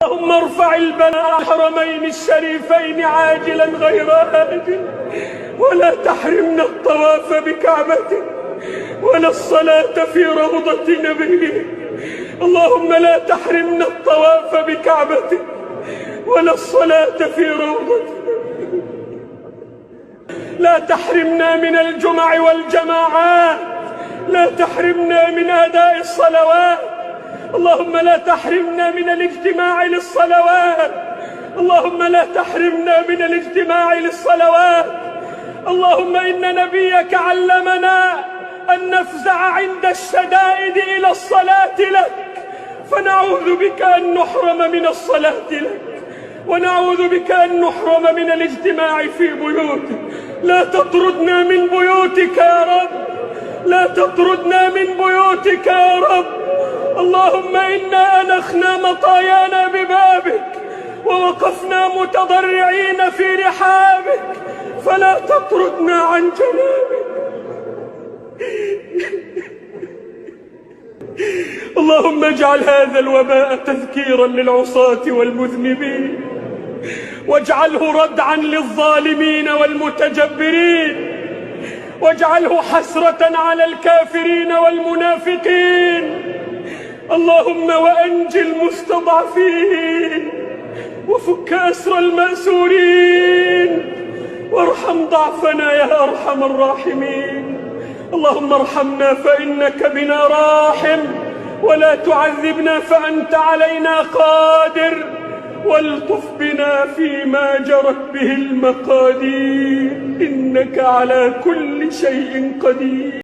اللهم ارفع البلاء الحرمين الشريفين عاجلا غير آجل، ولا تحرمنا الطواف بكعبتك ولا الصلاة في روضة نبيك. اللهم لا تحرمنا الطواف بكعبتك ولا الصلاة في روضة. لا تحرمنا من الجمع والجماعات، لا تحرمنا من أداء الصلوات. اللهم لا تحرمنا من الاجتماع للصلوات، اللهم لا تحرمنا من الاجتماع للصلوات. اللهم إن نبيك علمنا أن نفزع عند الشدائد إلى الصلاة لك، فنعوذ بك أن نحرم من الصلاة لك، ونعوذ بك أن نحرم من الاجتماع في بيوتك. لا تطردنا من بيوتك يا رب، لا تطردنا من بيوتك يا رب. اللهم إنا أنخنا مطايانا ببابك ووقفنا متضرعين في رحابك، فلا تطردنا عن جنابك. اللهم اجعل هذا الوباء تذكيرا للعصاة والمذنبين، واجعله ردعا للظالمين والمتجبرين، واجعله حسرة على الكافرين والمنافقين. اللهم وأنج المستضعفين، وفك أسر المأسورين، وارحم ضعفنا يا أرحم الراحمين. اللهم ارحمنا فإنك بنا راحم، ولا تعذبنا فأنت علينا قادر، والطف بنا فيما جرت به المقادير، إنك على كل شيء قدير.